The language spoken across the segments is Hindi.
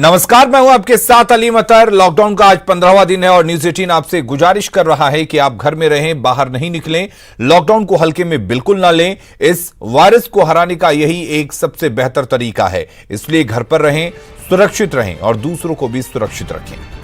नमस्कार, मैं हूं आपके साथ अली मतर। लॉकडाउन का आज 15वां दिन है और न्यूज 18 आपसे गुजारिश कर रहा है कि आप घर में रहें, बाहर नहीं निकलें, लॉकडाउन को हल्के में बिल्कुल ना लें। इस वायरस को हराने का यही एक सबसे बेहतर तरीका है, इसलिए घर पर रहें, सुरक्षित रहें और दूसरों को भी सुरक्षित रखें।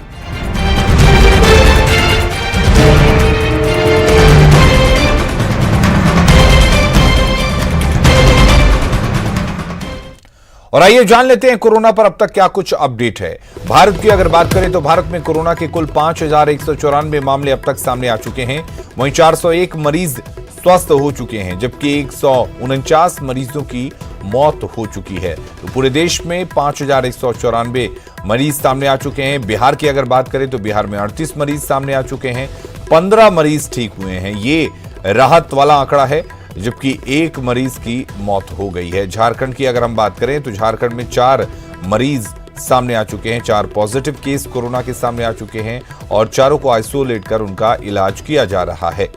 और आइए जान लेते हैं कोरोना पर अब तक क्या कुछ अपडेट है। भारत की अगर बात करें तो भारत में कोरोना के कुल 5,194 मामले अब तक सामने आ चुके हैं। वहीं 401 मरीज स्वस्थ हो चुके हैं, जबकि 149 मरीजों की मौत हो चुकी है। तो पूरे देश में 5,194 मरीज सामने आ चुके हैं। बिहार की अगर बात करें तो बिहार में 38 मरीज सामने आ चुके हैं, 15 मरीज ठीक हुए हैं। ये राहत वाला आंकड़ा है, जबकि एक मरीज की मौत हो गई है। झारखंड की अगर हम बात करें तो झारखंड में 4 मरीज सामने आ चुके हैं, 4 पॉजिटिव केस कोरोना के सामने आ चुके हैं और चारों को आइसोलेट कर उनका इलाज किया जा रहा है।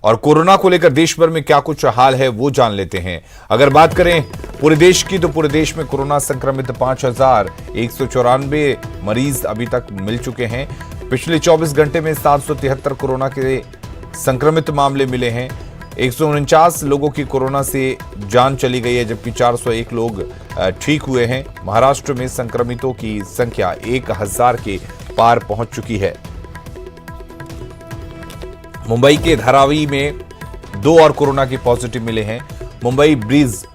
और कोरोना को लेकर देश भर में क्या कुछ हाल है वो जान लेते हैं। अगर बात करें पूरे देश की तो पूरे देश में कोरोना संक्रमित 5,194 मरीज अभी तक मिल चुके हैं। पिछले 24 घंटे में 773 कोरोना के संक्रमित मामले मिले हैं। 149 लोगों की कोरोना से जान चली गई है, जबकि 401 लोग ठीक हुए हैं। महाराष्ट्र में संक्रमितों की संख्या 1000 के पार पहुंच चुकी है। मुंबई के धारावी में 2 और कोरोना के पॉजिटिव मिले हैं। मुंबई ब्रिज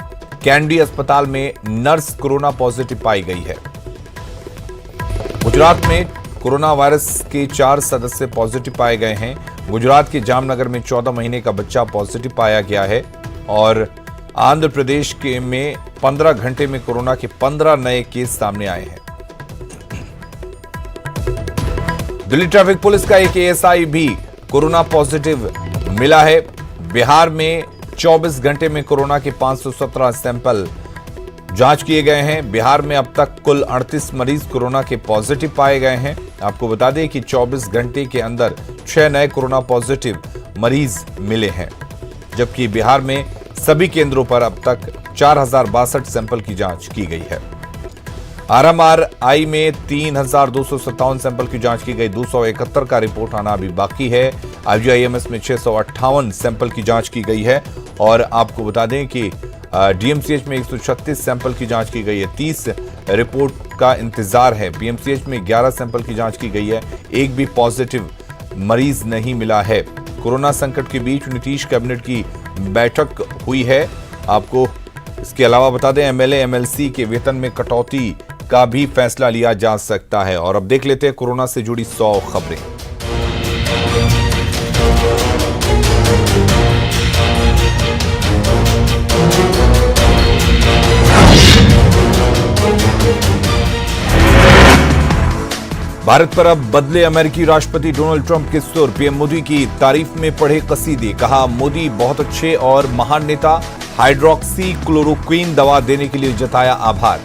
कैंडी अस्पताल में नर्स कोरोना पॉजिटिव पाई गई है। गुजरात में कोरोना वायरस के 4 सदस्य पॉजिटिव पाए गए हैं। गुजरात के जामनगर में 14 महीने का बच्चा पॉजिटिव पाया गया है और आंध्र प्रदेश के में 15 घंटे में कोरोना के 15 नए केस सामने आए हैं। दिल्ली ट्रैफिक पुलिस का एक एएसआई भी कोरोना पॉजिटिव मिला है। बिहार में 24 घंटे में कोरोना के 517 सैंपल जांच किए गए हैं। बिहार में अब तक कुल 38 मरीज कोरोना के पॉजिटिव पाए गए हैं। आपको बता दें कि 24 घंटे के अंदर 6 नए कोरोना पॉजिटिव मरीज मिले हैं, जबकि बिहार में सभी केंद्रों पर अब तक 4,062 सैंपल की जांच की गई है। आरएमआरआई में 3,257 सैंपल की जांच की गई। 271 का रिपोर्ट आना अभी बाकी है। आईजीआईएमएस में 658 सैंपल की जांच की गई है और आपको बता दें कि डीएमसीएच में 136 सैंपल की जांच की गई है। 30 रिपोर्ट का इंतजार है। पीएमसीएच में 11 सैंपल की जांच की गई है। एक भी पॉजिटिव मरीज नहीं मिला है। कोरोना संकट के बीच नीतीश कैबिनेट की बैठक हुई है। आपको इसके अलावा बता दें एमएलए एमएलसी के वेतन में कटौती का भी फैसला लिया जा सकता है। और अब देख लेते हैं कोरोना से जुड़ी 100 खबरें। भारत पर अब बदले अमेरिकी राष्ट्रपति डोनाल्ड ट्रंप के सुर। पीएम मोदी की तारीफ में पढ़े कसीदे। कहा मोदी बहुत अच्छे और महान नेता। हाइड्रोक्सी क्लोरोक्विन दवा देने के लिए जताया आभार।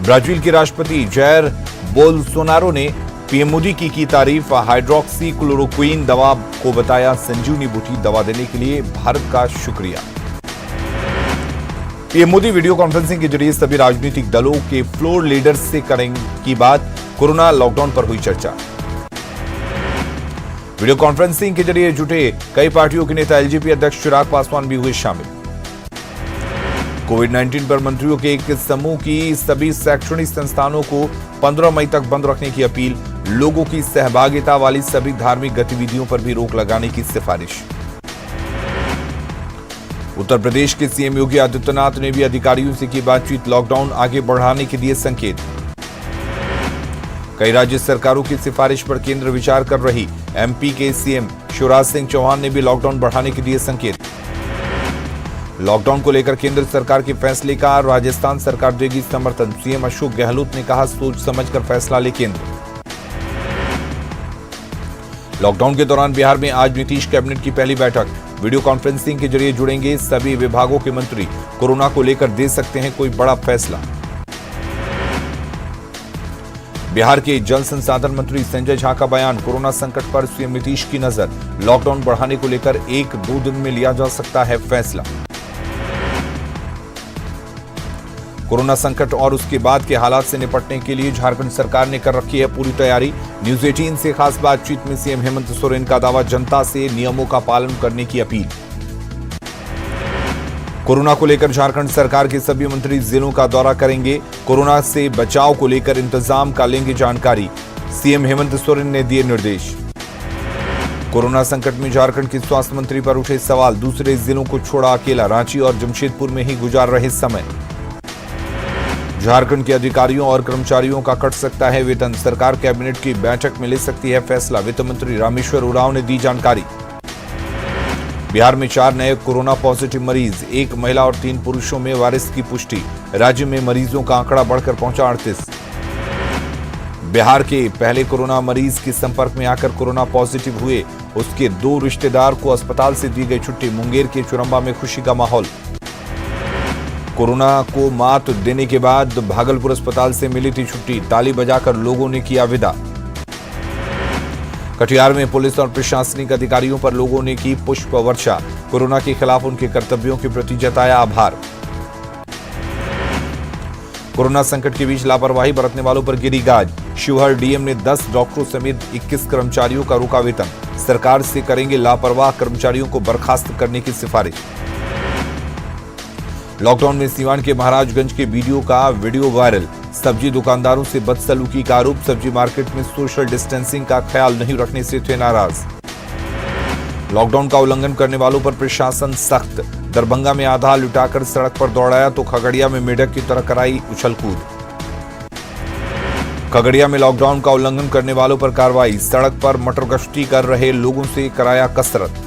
ब्राजील के राष्ट्रपति जैर बोल्सोनारो ने पीएम मोदी की तारीफ। हाइड्रोक्सी क्लोरोक्विन दवा को बताया संजीवनी बूटी। दवा देने के लिए भारत का शुक्रिया। पीएम मोदी वीडियो कॉन्फ्रेंसिंग के जरिए सभी राजनीतिक दलों के फ्लोर लीडर्स से करेंगे बात। कोरोना लॉकडाउन पर हुई चर्चा। वीडियो कॉन्फ्रेंसिंग के जरिए जुटे कई पार्टियों के नेता। एलजेपी अध्यक्ष चिराग पासवान भी हुए शामिल। कोविड-19 पर मंत्रियों के एक समूह की सभी शैक्षणिक संस्थानों को 15 मई तक बंद रखने की अपील। लोगों की सहभागिता वाली सभी धार्मिक गतिविधियों पर भी रोक लगाने की सिफारिश। उत्तर प्रदेश के सीएम योगी आदित्यनाथ ने भी अधिकारियों से की बातचीत। लॉकडाउन आगे बढ़ाने के दिए संकेत। कई राज्य सरकारों की सिफारिश पर केंद्र विचार कर रही। एमपी के सीएम शिवराज सिंह चौहान ने भी लॉकडाउन बढ़ाने के दिए संकेत। लॉकडाउन को लेकर केंद्र सरकार के फैसले का राजस्थान सरकार देगी समर्थन। सीएम अशोक गहलोत ने कहा सोच समझकर फैसला ले केंद्र। लॉकडाउन के दौरान बिहार में आज नीतीश कैबिनेट की पहली बैठक। वीडियो कॉन्फ्रेंसिंग के जरिए जुड़ेंगे सभी विभागों के मंत्री। कोरोना को लेकर दे सकते हैं कोई बड़ा फैसला। बिहार के जल संसाधन मंत्री संजय झा का बयान। कोरोना संकट पर सीएम नीतीश की नजर। लॉकडाउन बढ़ाने को लेकर 1-2 दिन में लिया जा सकता है फैसला। कोरोना संकट और उसके बाद के हालात से निपटने के लिए झारखंड सरकार ने कर रखी है पूरी तैयारी। न्यूज 18 से खास बातचीत में सीएम हेमंत सोरेन का दावा, जनता से नियमों का पालन करने की अपील। कोरोना को लेकर झारखंड सरकार के सभी मंत्री जिलों का दौरा करेंगे। कोरोना से बचाव को लेकर इंतजाम का लेंगे जानकारी, सीएम हेमंत सोरेन ने दिए निर्देश। कोरोना संकट में झारखंड के स्वास्थ्य मंत्री पर उठे सवाल, दूसरे जिलों को छोड़ा अकेला, रांची और जमशेदपुर में ही गुजार रहे समय। झारखंड के अधिकारियों और कर्मचारियों का कट सकता है वेतन, सरकार कैबिनेट की बैठक में ले सकती है फैसला, वित्त मंत्री रामेश्वर उरांव ने दी जानकारी। बिहार में 4 नए कोरोना पॉजिटिव मरीज, 1 महिला और 3 पुरुषों में वायरस की पुष्टि, राज्य में मरीजों का आंकड़ा बढ़कर पहुंचा 38। बिहार के पहले कोरोना मरीज के संपर्क में आकर कोरोना पॉजिटिव हुए उसके 2 रिश्तेदार को अस्पताल से दी गई छुट्टी, मुंगेर के चुरंबा में खुशी का माहौल। कोरोना को मात देने के बाद भागलपुर अस्पताल से मिली थी छुट्टी, ताली बजाकर लोगों ने किया विदा। कटिहार में पुलिस और प्रशासनिक अधिकारियों पर लोगों ने की पुष्प वर्षा, कोरोना के खिलाफ उनके कर्तव्यों के प्रति जताया आभार। कोरोना संकट के बीच लापरवाही बरतने वालों पर गिरी गाज, शिवहर डीएम ने 10 डॉक्टरों समेत 21 कर्मचारियों का रोका वेतन, सरकार से करेंगे लापरवाह कर्मचारियों को बर्खास्त करने की सिफारिश। लॉकडाउन में सीवान के महाराजगंज के वीडियो वायरल, सब्जी दुकानदारों से बदसलूकी का आरोप, सब्जी मार्केट में सोशल डिस्टेंसिंग का ख्याल नहीं रखने से थे नाराज। लॉकडाउन का उल्लंघन करने वालों पर प्रशासन सख्त, दरभंगा में आधा लुटाकर सड़क पर दौड़ाया तो खगड़िया में मेढक की तरह कराई उछलकूद। खगड़िया में लॉकडाउन का उल्लंघन करने वालों पर कार्रवाई, सड़क पर मटर गश्ती कर रहे लोगों से कराया कसरत।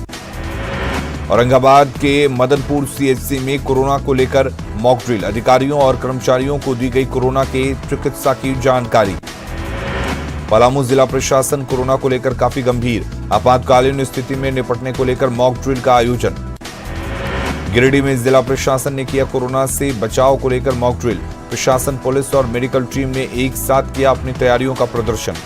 औरंगाबाद के मदनपुर सीएचसी में कोरोना को लेकर मॉक ड्रिल, अधिकारियों और कर्मचारियों को दी गई कोरोना के चिकित्सा की जानकारी। पलामू जिला प्रशासन कोरोना को लेकर काफी गंभीर, आपातकालीन स्थिति में निपटने को लेकर मॉक ड्रिल का आयोजन। गिरिडीह में जिला प्रशासन ने किया कोरोना से बचाव को लेकर मॉक ड्रिल, प्रशासन, पुलिस और मेडिकल टीम ने एक साथ किया अपनी तैयारियों का प्रदर्शन।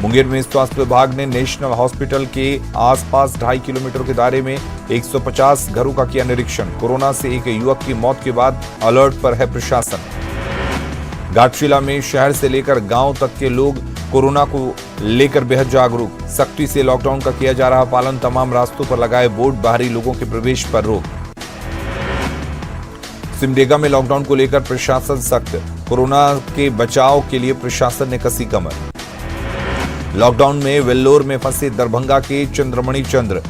मुंगेर में स्वास्थ्य विभाग ने नेशनल हॉस्पिटल के आसपास 2.5 किलोमीटर के दायरे में 150 घरों का किया निरीक्षण, कोरोना से एक युवक की मौत के बाद अलर्ट पर है प्रशासन। घाटशिला में शहर से लेकर गांव तक के लोग कोरोना को लेकर बेहद जागरूक, सख्ती से लॉकडाउन का किया जा रहा पालन, तमाम रास्तों पर लगाए बोर्ड, बाहरी लोगों के प्रवेश पर रोक। सिमडेगा में लॉकडाउन को लेकर प्रशासन सख्त, कोरोना के बचाव के लिए प्रशासन ने कसी कमर। लॉकडाउन में वेल्लोर में फंसे दरभंगा के चंद्रमणि चंद्र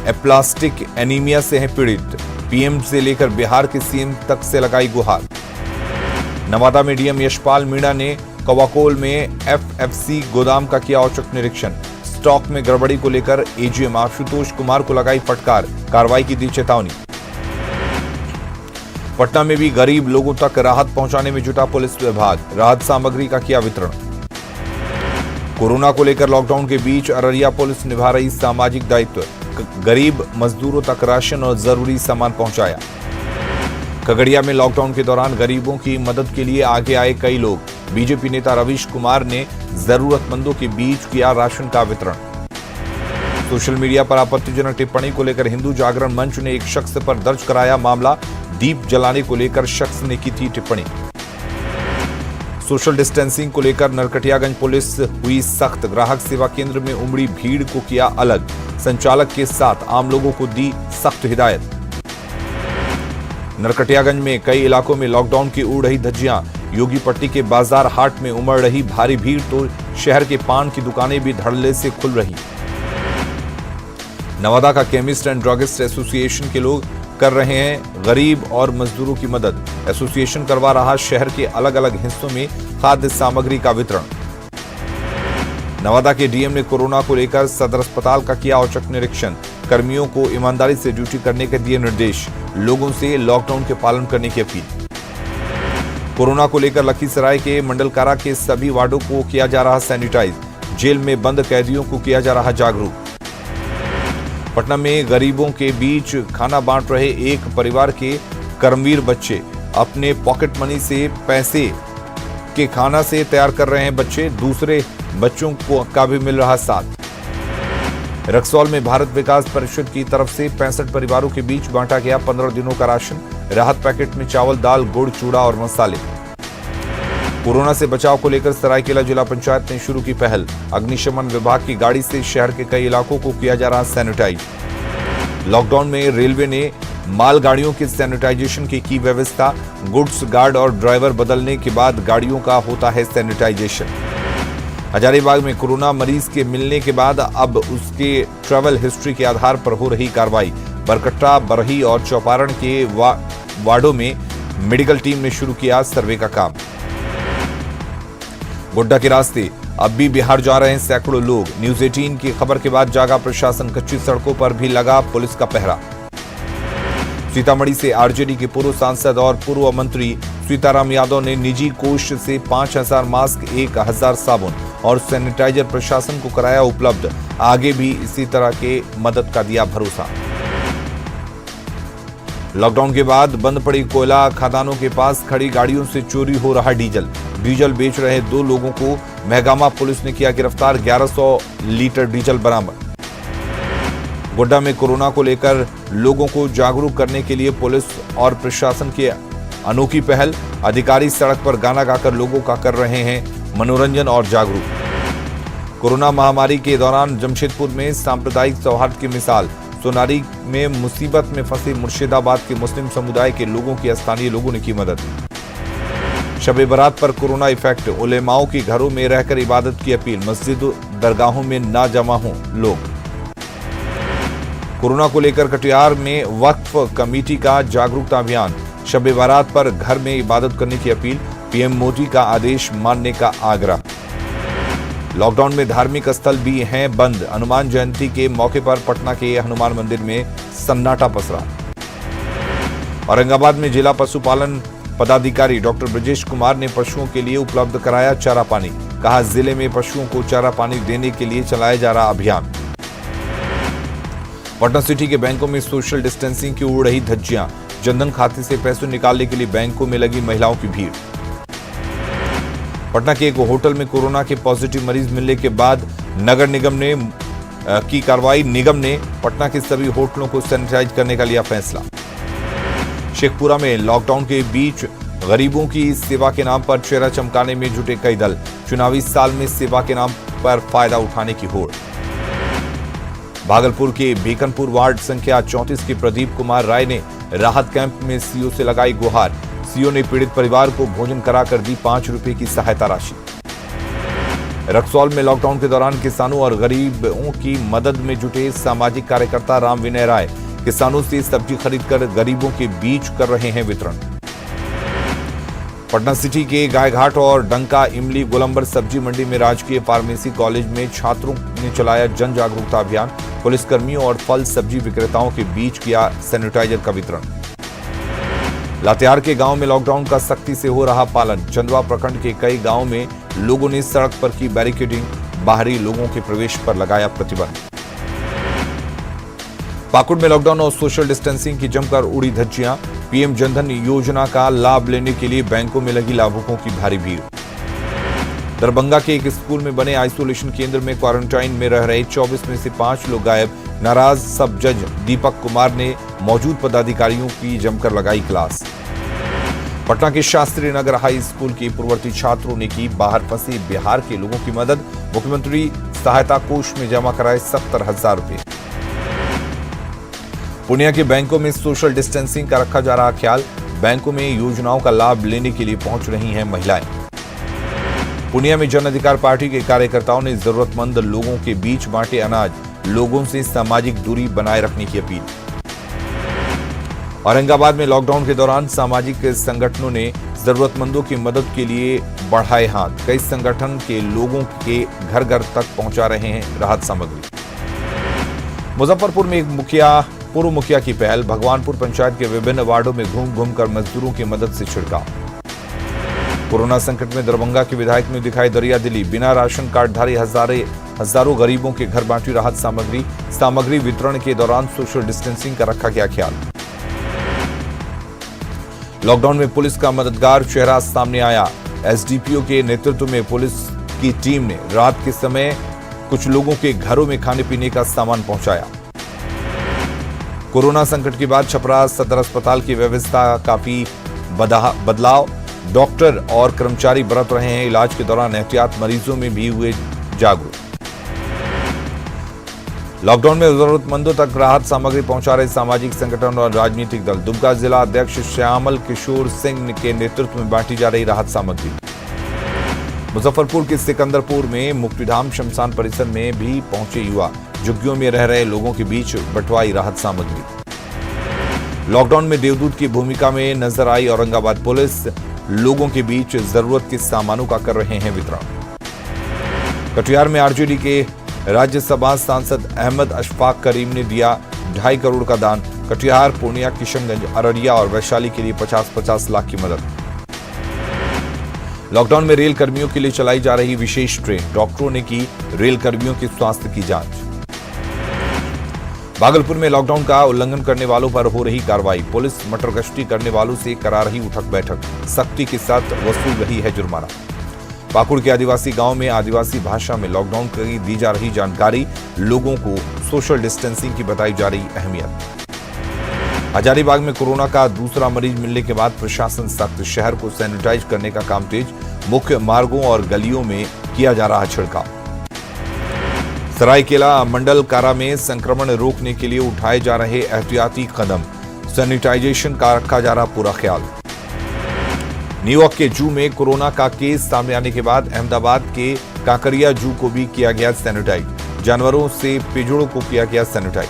एप्लास्टिक एनीमिया से हैं पीड़ित, पीएम से लेकर बिहार के सीएम तक से लगाई गुहार। नवादा में डीएम यशपाल मीणा ने कवाकोल में एफएफसी गोदाम का किया औचक निरीक्षण, स्टॉक में गड़बड़ी को लेकर एजीएम आशुतोष कुमार को लगाई फटकार, कार्रवाई की दी चेतावनी। पटना में भी गरीब लोगों तक राहत पहुंचाने में जुटा पुलिस विभाग, राहत सामग्री का किया वितरण। कोरोना को लेकर लॉकडाउन के बीच अररिया पुलिस निभा रही सामाजिक दायित्व, गरीब मजदूरों तक राशन और जरूरी सामान पहुंचाया। खगड़िया में लॉकडाउन के दौरान गरीबों की मदद के लिए आगे आए कई लोग, बीजेपी नेता रवीश कुमार ने जरूरतमंदों के बीच किया राशन का वितरण। सोशल मीडिया पर आपत्तिजनक टिप्पणी को लेकर हिंदू जागरण मंच ने एक शख्स पर दर्ज कराया मामला, दीप जलाने को लेकर शख्स ने की थी टिप्पणी। सोशल डिस्टेंसिंग को लेकर नरकटियागंज पुलिस हुई सख्त, ग्राहक सेवा केंद्र में उमड़ी भीड़ को किया अलग, संचालक के साथ आम लोगों को दी सख्त हिदायत। नरकटियागंज में कई इलाकों में लॉकडाउन की उड़ रही धज्जियां, योगी पट्टी के बाजार हाट में उमड़ रही भारी भीड़ तो शहर के पान की दुकानें भी धड़ल्ले से खुल रही। नवादा का केमिस्ट एंड ड्रगिस्ट एसोसिएशन के लोग कर रहे हैं गरीब और मजदूरों की मदद, एसोसिएशन करवा रहा शहर के अलग अलग हिस्सों में खाद्य सामग्री का वितरण। नवादा के डीएम ने कोरोना को लेकर सदर अस्पताल का किया औचक निरीक्षण, कर्मियों को ईमानदारी से ड्यूटी करने के दिए निर्देश, लोगों से लॉकडाउन के पालन करने की अपील। कोरोना को लेकर लखीसराय के मंडल कारा के सभी वार्डों को किया जा रहा सैनिटाइज, जेल में बंद कैदियों को किया जा रहा जागरूक। पटना में गरीबों के बीच खाना बांट रहे एक परिवार के कर्मवीर बच्चे, अपने पॉकेट मनी से पैसे के खाना से तैयार कर रहे हैं बच्चे, दूसरे बच्चों को का भी मिल रहा साथ। रक्सौल में भारत विकास परिषद की तरफ से 65 परिवारों के बीच बांटा गया 15 दिनों का राशन। राहत पैकेट में चावल, दाल, गुड़, चूड़ा और मसाले। कोरोना से बचाव को लेकर सरायकेला जिला पंचायत ने शुरू की पहल। अग्निशमन विभाग की गाड़ी से शहर के कई इलाकों को किया जा रहा सैनिटाइज। लॉकडाउन में रेलवे ने मालगाड़ियों के सैनिटाइजेशन की व्यवस्था। गुड्स गार्ड और ड्राइवर बदलने के बाद गाड़ियों का होता है सैनिटाइजेशन। हजारीबाग में कोरोना मरीज के मिलने के बाद अब उसके ट्रैवल हिस्ट्री के आधार पर हो रही कार्रवाई। बरकट्टा, बरही और चौपारण के वार्डों में मेडिकल टीम ने शुरू किया सर्वे का काम। गोड्डा के रास्ते अब भी बिहार जा रहे हैं सैकड़ों लोग। न्यूज 18 की खबर के बाद जागा प्रशासन। कच्ची सड़कों पर भी लगा पुलिस का पहरा। सीतामढ़ी से आरजेडी के पूर्व सांसद और पूर्व मंत्री सीताराम यादव ने निजी कोष से 5000 मास्क, 1000 साबुन और सैनिटाइजर प्रशासन को कराया उपलब्ध। आगे भी इसी तरह के मदद का दिया भरोसा। लॉकडाउन के बाद बंद पड़ी कोयला खदानों के पास खड़ी गाड़ियों से चोरी हो रहा डीजल। डीजल बेच रहे 2 लोगों को महगामा पुलिस ने किया गिरफ्तार। 1100 लीटर डीजल बरामद। गोड्डा में कोरोना को लेकर लोगों को जागरूक करने के लिए पुलिस और प्रशासन की अनोखी पहल। अधिकारी सड़क पर गाना गाकर लोगों का कर रहे हैं मनोरंजन और जागरूक। कोरोना महामारी के दौरान जमशेदपुर में सांप्रदायिक सौहार्द की मिसाल। सोनारी में मुसीबत में फंसे मुर्शिदाबाद के मुस्लिम समुदाय के लोगों की स्थानीय लोगों ने की मदद। शब बारात पर कोरोना इफेक्ट। उलेमाओं के घरों में रहकर इबादत की अपील। मस्जिद दरगाहों में ना जमा हों लोग। कोरोना को लेकर कटिहार में वक्फ कमेटी का जागरूकता अभियान। शब बारात पर घर में इबादत करने की अपील। पीएम मोदी का आदेश मानने का आग्रह। लॉकडाउन में धार्मिक स्थल भी हैं बंद। हनुमान जयंती के मौके पर पटना के हनुमान मंदिर में सन्नाटा पसरा। औरंगाबाद में जिला पशुपालन पदाधिकारी डॉक्टर ब्रजेश कुमार ने पशुओं के लिए उपलब्ध कराया चारा पानी। कहा, जिले में पशुओं को चारा पानी देने के लिए चलाया जा रहा अभियान। पटना सिटी के बैंकों में सोशल डिस्टेंसिंग की उड़ रही धज्जियां। जनधन खाते से पैसे निकालने के लिए बैंकों में लगी महिलाओं की भीड़। पटना के एक होटल में कोरोना के पॉजिटिव मरीज मिलने के बाद नगर निगम ने की कार्रवाई। निगम ने पटना के सभी होटलों को सैनिटाइज करने का लिया फैसला। शेखपुरा में लॉकडाउन के बीच गरीबों की सेवा के नाम पर चेहरा चमकाने में जुटे कई दल। चुनावी साल में सेवा के नाम पर फायदा उठाने की होड़। भागलपुर के बेकनपुर वार्ड संख्या 34 के प्रदीप कुमार राय ने राहत कैंप में सीओ से लगाई गुहार। सीओ ने पीड़ित परिवार को भोजन कराकर दी 5 रुपए की सहायता राशि। रक्सौल में लॉकडाउन के दौरान किसानों और गरीबों की मदद में जुटे सामाजिक कार्यकर्ता राम विनय राय किसानों से सब्जी खरीदकर गरीबों के बीच कर रहे हैं वितरण। पटना सिटी के गायघाट और डंका इमली गोलंबर सब्जी मंडी में राजकीय फार्मेसी कॉलेज में छात्रों ने चलाया जन जागरूकता अभियान। पुलिसकर्मियों और फल सब्जी विक्रेताओं के बीच किया सैनिटाइजर का वितरण। लातेहार के गांव में लॉकडाउन का सख्ती से हो रहा पालन। चंदवा प्रखंड के कई गांवों में लोगों ने सड़क पर की बैरिकेडिंग। बाहरी लोगों के प्रवेश पर लगाया प्रतिबंध। पाकुड़ में लॉकडाउन और सोशल डिस्टेंसिंग की जमकर उड़ी धज्जियां। पीएम जनधन योजना का लाभ लेने के लिए बैंकों में लगी लाभुकों की भारी भीड़। दरभंगा के एक स्कूल में बने आइसोलेशन केंद्र में क्वारंटाइन में रह रहे 24 में से 5 लोग गायब। नाराज सब जज दीपक कुमार ने मौजूद पदाधिकारियों की जमकर लगाई क्लास। पटना के शास्त्री नगर हाई स्कूल के पूर्ववर्ती छात्रों ने की बाहर फंसे बिहार के लोगों की मदद। मुख्यमंत्री सहायता कोष में जमा कराए 70,000 रुपए। पूर्णिया के बैंकों में सोशल डिस्टेंसिंग का रखा जा रहा ख्याल। बैंकों में योजनाओं का लाभ लेने के लिए पहुंच रही हैं महिलाएं। पूर्णिया में जन अधिकार पार्टी के कार्यकर्ताओं ने जरूरतमंद लोगों के बीच बांटे अनाज। लोगों से सामाजिक दूरी बनाए रखने की अपील। औरंगाबाद में लॉकडाउन के दौरान सामाजिक संगठनों ने जरूरतमंदों की मदद के लिए बढ़ाए हाथ। कई संगठन के लोगों के घर घर तक पहुंचा रहे हैं राहत सामग्री। मुजफ्फरपुर में एक पूर्व मुखिया की पहल। भगवानपुर पंचायत के विभिन्न वार्डों में घूम घूम कर मजदूरों की मदद से छिड़काव। कोरोना संकट में दरभंगा के विधायक ने दिखाई दरिया दिली। बिना राशन कार्डधारी हजारों गरीबों के घर बांटी राहत सामग्री वितरण के दौरान सोशल डिस्टेंसिंग का रखा गया ख्याल। लॉकडाउन में पुलिस का मददगार चेहरा सामने आया। एसडीपीओ के नेतृत्व में पुलिस की टीम ने रात के समय कुछ लोगों के घरों में खाने पीने का सामान पहुंचाया। कोरोना संकट के बाद छपरा सदर अस्पताल की व्यवस्था काफी बदलाव। डॉक्टर और कर्मचारी बरत रहे हैं इलाज के दौरान एहतियात, मरीजों में भी हुए जागरूक। लॉकडाउन में जरूरतमंदों तक राहत सामग्री पहुंचा रहे सामाजिक संगठन और राजनीतिक दल। दुमका जिला अध्यक्ष श्यामल किशोर सिंह के नेतृत्व में बांटी जा रही राहत सामग्री। मुजफ्फरपुर के सिकंदरपुर में मुक्तिधाम शमशान परिसर में भी पहुंचे युवा, झुग्गियों में रह रहे लोगों के बीच बंटवाई राहत सामग्री। लॉकडाउन में देवदूत की भूमिका में नजर आई औरंगाबाद पुलिस, लोगों के बीच जरूरत के सामानों का कर रहे हैं वितरण। कटिहार में आरजेडी के राज्यसभा सांसद अहमद अशफाक करीम ने दिया 2.5 करोड़ का दान। कटिहार, पूर्णिया, किशनगंज, अररिया और वैशाली के लिए 50-50 लाख की मदद। लॉकडाउन में रेल कर्मियों के लिए चलाई जा रही विशेष ट्रेन, डॉक्टरों ने की रेल कर्मियों के स्वास्थ्य की जांच। भागलपुर में लॉकडाउन का उल्लंघन करने वालों पर हो रही कार्रवाई। पुलिस मटर गश्ती करने वालों से करा रही उठक बैठक, सख्ती के साथ वसूल रही है जुर्माना। पाकुड़ के आदिवासी गांव में आदिवासी भाषा में लॉकडाउन की दी जा रही जानकारी, लोगों को सोशल डिस्टेंसिंग की बताई जा रही अहमियत। हजारीबाग में कोरोना का दूसरा मरीज मिलने के बाद प्रशासन सख्त, शहर को सैनिटाइज करने का काम तेज। मुख्य मार्गों और गलियों में किया जा रहा छिड़काव। सरायकेला मंडल कारा में संक्रमण रोकने के लिए उठाए जा रहे एहतियाती कदम, सैनिटाइजेशन का रखा जा रहा पूरा ख्याल। न्यूयॉर्क के जू में कोरोना का केस सामने आने के बाद अहमदाबाद के काकरिया जू को भी किया गया सैनिटाइज। जानवरों से पिंजड़ों को किया गया सैनिटाइज।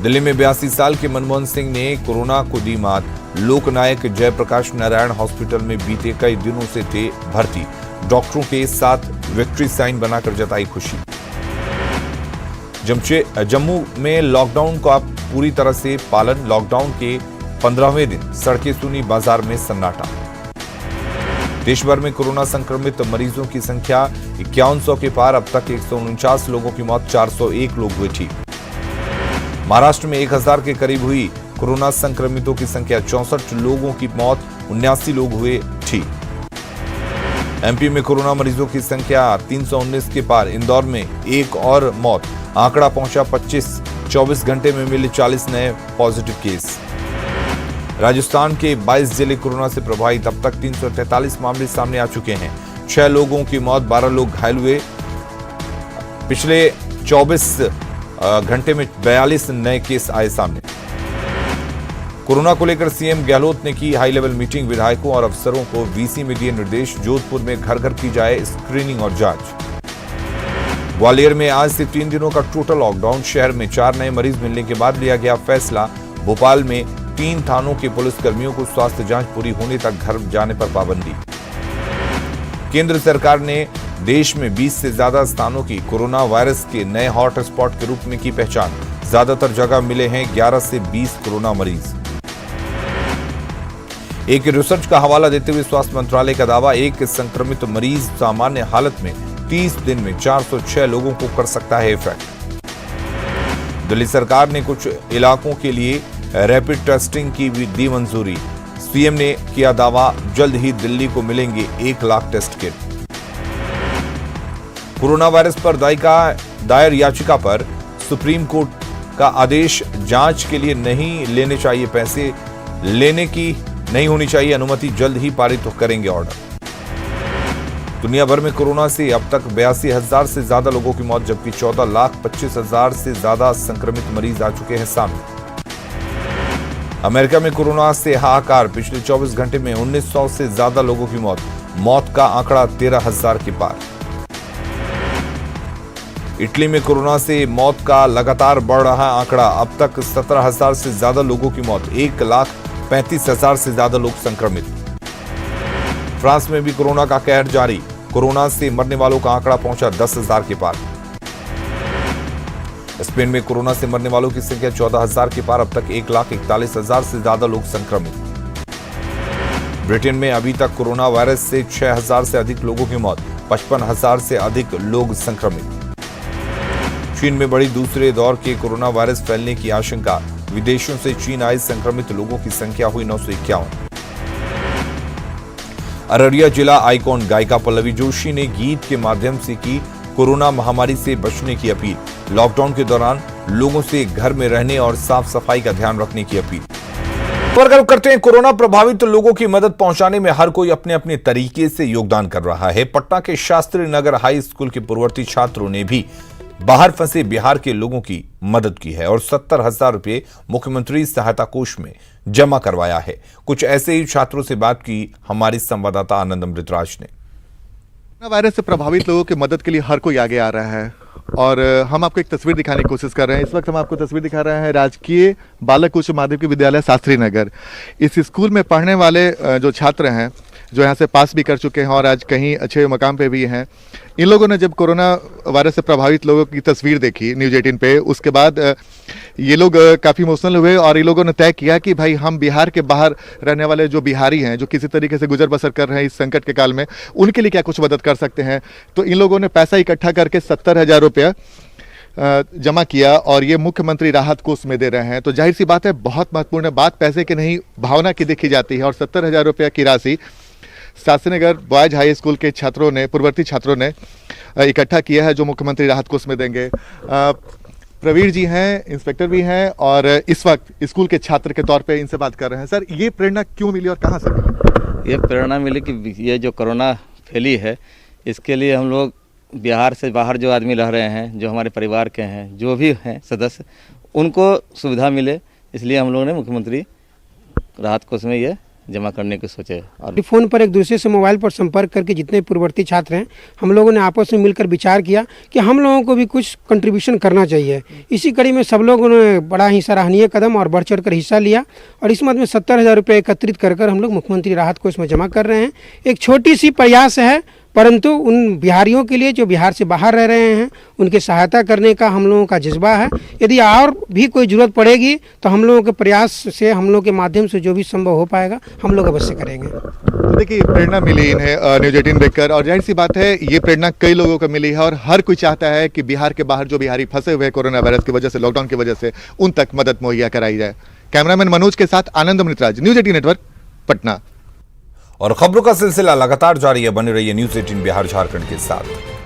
दिल्ली में 82 साल के मनमोहन सिंह ने कोरोना को दी मात। लोकनायक जयप्रकाश नारायण हॉस्पिटल में बीते कई दिनों से थे भर्ती। डॉक्टरों के साथ विक्ट्री साइन बनाकर जताई खुशी। जम्मू में लॉकडाउन का पूरी तरह से पालन। लॉकडाउन के 15वें दिन सड़कें सूनी, बाजार में सन्नाटा। देश भर में कोरोना संक्रमित मरीजों की संख्या 5100 के पार। अब तक 149 लोगों की मौत, 401 लोग हुए ठीक। महाराष्ट्र में 1000 के करीब हुई कोरोना संक्रमितों की संख्या, 64 लोगों की मौत, 79 लोग हुए ठीक। एमपी में कोरोना मरीजों की संख्या 319 के पार। इंदौर में एक और मौत, आंकड़ा पहुंचा 25। 24 घंटे में मिले 40 नए पॉजिटिव केस। राजस्थान के 22 जिले कोरोना से प्रभावित। अब तक 343 मामले सामने आ चुके हैं। 6 लोगों की मौत, 12 लोग घायल हुए। पिछले 24 घंटे में 42 नए केस आए सामने। कोरोना को लेकर सीएम गहलोत ने की हाई लेवल मीटिंग। विधायकों और अफसरों को वीसी में दिए निर्देश। जोधपुर में घर घर की जाए स्क्रीनिंग और जांच। ग्वालियर में आज से 3 दिनों का टोटल लॉकडाउन। शहर में 4 नए मरीज मिलने के बाद लिया गया फैसला। भोपाल में 3 थानों के पुलिसकर्मियों को स्वास्थ्य जांच पूरी होने तक घर जाने पर पाबंदी। केंद्र सरकार ने देश में 20 से ज्यादा स्थानों की कोरोना वायरस के नए हॉटस्पॉट के रूप में की पहचान। ज्यादातर जगह मिले हैं 11 से 20 कोरोना मरीज। एक रिसर्च का हवाला देते हुए स्वास्थ्य मंत्रालय का दावा, एक संक्रमित मरीज सामान्य हालत में 30 दिन में 406 लोगों को कर सकता है इफेक्ट। दिल्ली सरकार ने कुछ इलाकों के लिए रैपिड टेस्टिंग की भी दी मंजूरी। सीएम ने किया दावा, जल्द ही दिल्ली को मिलेंगे 1 lakh test kit. Corona virus पर दायर याचिका पर सुप्रीम कोर्ट का आदेश, जांच के लिए नहीं लेने चाहिए पैसे, लेने की नहीं होनी चाहिए अनुमति, जल्द ही पारित करेंगे ऑर्डर। दुनिया भर में कोरोना से अब तक 82,000 से ज्यादा लोगों की मौत, जबकि 14,25,000 से ज्यादा संक्रमित मरीज आ चुके हैं सामने। अमेरिका में कोरोना से हाहाकार। पिछले 24 घंटे में 1900 से ज्यादा लोगों की मौत का आंकड़ा 13,000 के पार। इटली में कोरोना से मौत का लगातार बढ़ रहा आंकड़ा। अब तक 17,000 से ज्यादा लोगों की मौत, 1,35,000 से ज्यादा लोग संक्रमित। फ्रांस में भी कोरोना का कहर जारी। कोरोना से मरने वालों का आंकड़ा पहुंचा 10,000 के पार। स्पेन में कोरोना से मरने वालों की संख्या 14,000 के पार। अब तक 1,41,000 से ज्यादा लोग संक्रमित। ब्रिटेन में अभी तक कोरोना वायरस से 6,000 से अधिक लोगों की मौत, 55,000 से अधिक लोग संक्रमित। चीन में बढ़ी दूसरे दौर के कोरोना वायरस फैलने की आशंका। विदेशों से चीन आए संक्रमित लोगों की संख्या हुई 951। अररिया जिला आइकॉन गायिका पल्लवी जोशी ने गीत के माध्यम से की कोरोना महामारी से बचने की अपील। लॉकडाउन के दौरान लोगों से घर में रहने और साफ सफाई का ध्यान रखने की अपील। पर करते हैं कोरोना प्रभावित लोगों की मदद पहुंचाने में हर कोई अपने अपने तरीके से योगदान कर रहा है। पटना के शास्त्री नगर हाई स्कूल के पूर्ववर्ती छात्रों ने भी बाहर फंसे बिहार के लोगों की मदद की है और 70,000 रुपए मुख्यमंत्री सहायता कोष में जमा करवाया है। कुछ ऐसे ही छात्रों से बात की हमारी संवाददाता आनंद अमृतराज ने। कोरोना वायरस से प्रभावित लोगों की मदद के लिए हर कोई आगे आ रहा है और हम आपको एक तस्वीर दिखाने की कोशिश कर रहे हैं। इस वक्त हम आपको तस्वीर दिखा रहे हैं राजकीय बालक उच्च माध्यमिक विद्यालय शास्त्री नगर। इस स्कूल में पढ़ने वाले जो छात्र हैं, जो यहाँ से पास भी कर चुके हैं और आज कहीं अच्छे मकाम पे भी हैं, इन लोगों ने जब कोरोना वायरस से प्रभावित लोगों की तस्वीर देखी न्यूज़ 18 पे, उसके बाद ये लोग काफ़ी इमोशनल हुए और इन लोगों ने तय किया कि भाई हम बिहार के बाहर रहने वाले जो बिहारी हैं, जो किसी तरीके से गुजर बसर कर रहे हैं इस संकट के काल में, उनके लिए क्या कुछ मदद कर सकते हैं। तो इन लोगों ने पैसा इकट्ठा करके 70,000 रुपया जमा किया और ये मुख्यमंत्री राहत कोष में दे रहे हैं। तो जाहिर सी बात है, बहुत महत्वपूर्ण बात पैसे की नहीं भावना की देखी जाती है और 70,000 रुपया की राशि Shastri Nagar boys high school के छात्रों ने, पूर्ववर्ती छात्रों ने इकट्ठा किया है, जो मुख्यमंत्री राहत कोष में देंगे। प्रवीण जी हैं, इंस्पेक्टर भी हैं और इस वक्त स्कूल के छात्र के तौर पे इनसे बात कर रहे हैं। सर, ये प्रेरणा क्यों मिली और कहाँ से मिली? ये प्रेरणा मिली कि ये जो कोरोना फैली है, इसके लिए हम लोग बिहार से बाहर जो आदमी रह रहे हैं, जो हमारे परिवार के हैं, जो भी हैं सदस्य, उनको सुविधा मिले, इसलिए हम लोगों ने मुख्यमंत्री राहत कोष में ये जमा करने की सोचे। और फोन पर एक दूसरे से मोबाइल पर संपर्क करके जितने पूर्ववर्ती छात्र हैं, हम लोगों ने आपस में मिलकर विचार किया कि हम लोगों को भी कुछ कंट्रीब्यूशन करना चाहिए। इसी कड़ी में सब लोगों ने बड़ा ही सराहनीय कदम और बढ़ चढ़ कर हिस्सा लिया और इस मद में 70,000 रुपये एकत्रित कर हम लोग मुख्यमंत्री राहत कोष में जमा कर रहे हैं। एक छोटी सी प्रयास है, परंतु उन बिहारियों के लिए जो बिहार से बाहर रह रहे हैं, उनकी सहायता करने का हम लोगों का जज्बा है। यदि और भी कोई ज़रूरत पड़ेगी तो हम लोगों के प्रयास से, हम लोग के माध्यम से जो भी संभव हो पाएगा हम लोग अवश्य करेंगे। तो देखिए, प्रेरणा मिली इन्हें न्यूज़ 18 देखकर और जाहिर सी बात है, ये प्रेरणा कई लोगों को मिली है और हर कोई चाहता है कि बिहार के बाहर जो बिहारी फंसे हुए हैं कोरोना वायरस की वजह से, लॉकडाउन की वजह से, उन तक मदद मुहैया कराई जाए। कैमरामैन मनोज के साथ आनंद अमृतराज, न्यूज़ 18 नेटवर्क, पटना। और खबरों का सिलसिला लगातार जारी है, बने रहिए न्यूज़ 18 बिहार झारखंड के साथ।